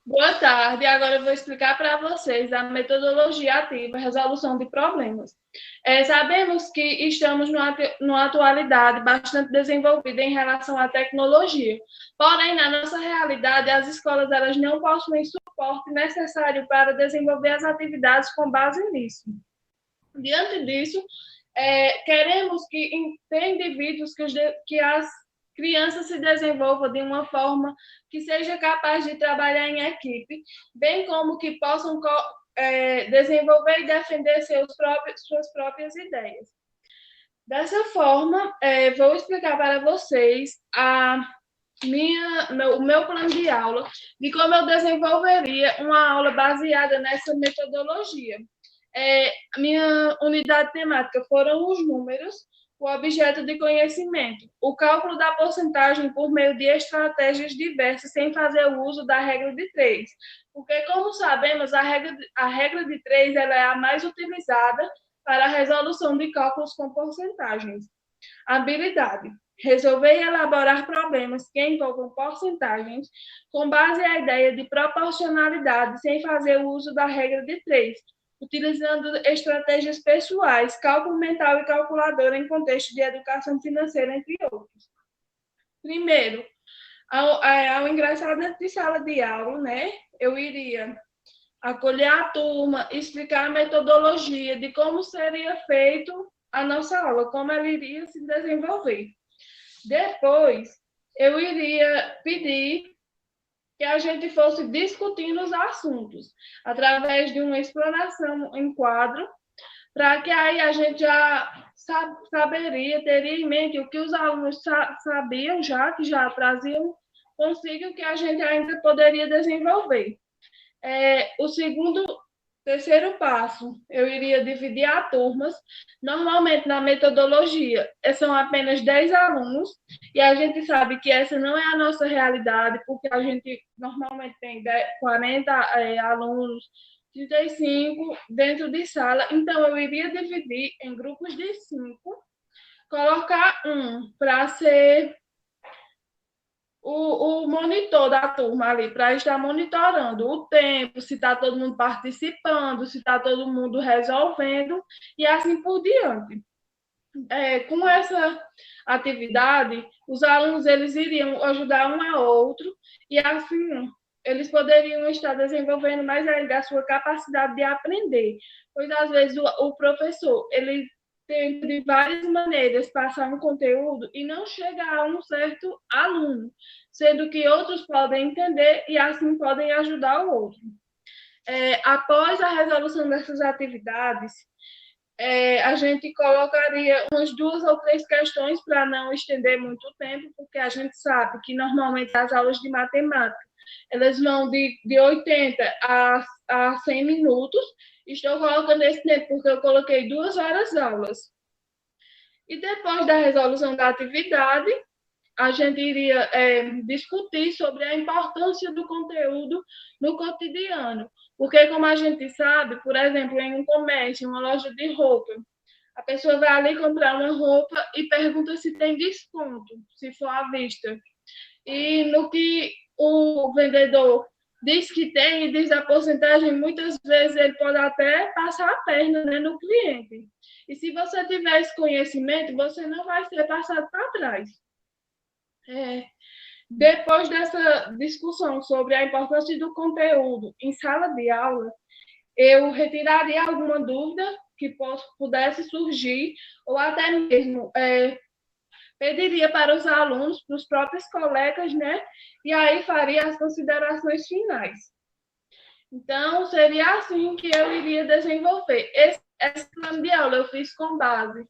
Boa tarde. Agora eu vou explicar para vocês a metodologia ativa, resolução de problemas. Sabemos que estamos numa atualidade bastante desenvolvida em relação à tecnologia. Porém, na nossa realidade, as escolas elas não possuem suporte necessário para desenvolver as atividades com base nisso. Diante disso, queremos que indivíduos que as crianças se desenvolvam de uma forma que seja capaz de trabalhar em equipe, bem como que possam desenvolver e defender suas próprias ideias. Dessa forma, vou explicar para vocês o meu plano de aula, de como eu desenvolveria uma aula baseada nessa metodologia. A minha unidade temática foram os números, o objeto de conhecimento, o cálculo da porcentagem por meio de estratégias diversas, sem fazer o uso da regra de 3. Porque, como sabemos, a regra de 3 ela é a mais utilizada para a resolução de cálculos com porcentagens. Habilidade. Resolver e elaborar problemas que envolvam porcentagens com base na ideia de proporcionalidade, sem fazer o uso da regra de 3, utilizando estratégias pessoais, cálculo mental e calculadora em contexto de educação financeira, entre outros. Primeiro, ao ingressar dentro de sala de aula, né, eu iria acolher a turma, explicar a metodologia de como seria feito a nossa aula, como ela iria se desenvolver. Depois, eu iria pedir que a gente fosse discutindo os assuntos, através de uma exploração em quadro, para que aí a gente já teria em mente o que os alunos sabiam já, que já traziam consigo, que a gente ainda poderia desenvolver. Terceiro passo, eu iria dividir a turmas. Normalmente, na metodologia, são apenas 10 alunos, e a gente sabe que essa não é a nossa realidade, porque a gente normalmente tem 40 alunos, 35 dentro de sala. Então, eu iria dividir em grupos de 5, colocar um para ser o monitor da turma ali, para estar monitorando o tempo, se está todo mundo participando, se está todo mundo resolvendo, e assim por diante. Com essa atividade, os alunos eles iriam ajudar um ao outro, e assim eles poderiam estar desenvolvendo mais ainda a sua capacidade de aprender, pois às vezes o professor ele tenta de várias maneiras passar um conteúdo e não chega a um certo aluno, sendo que outros podem entender e assim podem ajudar o outro. Após a resolução dessas atividades, a gente colocaria umas 2 ou 3 questões para não estender muito tempo, porque a gente sabe que normalmente as aulas de matemática elas vão de 80 a 100 minutos. Estou colocando esse tempo porque eu coloquei 2 horas aulas. E depois da resolução da atividade, a gente iria discutir sobre a importância do conteúdo no cotidiano. Porque, como a gente sabe, por exemplo, em um comércio, em uma loja de roupa, a pessoa vai ali comprar uma roupa e pergunta se tem desconto, se for à vista. E no que o vendedor diz que tem e diz a porcentagem, muitas vezes ele pode até passar a perna, né, no cliente. E se você tiver esse conhecimento, você não vai ser passado para trás. Depois dessa discussão sobre a importância do conteúdo em sala de aula, eu retiraria alguma dúvida que pudesse surgir, ou até mesmo pediria para os alunos, para os próprios colegas, né? E aí faria as considerações finais. Então, seria assim que eu iria desenvolver. Esse plano de aula eu fiz com base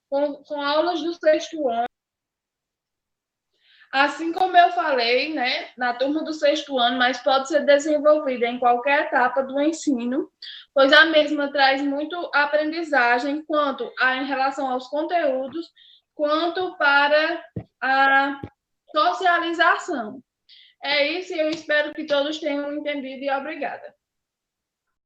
com aulas do 6º ano. Assim como eu falei, né, na turma do 6º ano, mas pode ser desenvolvida em qualquer etapa do ensino, pois a mesma traz muito aprendizagem, em relação aos conteúdos, quanto para a socialização. É isso, e eu espero que todos tenham entendido, e obrigada.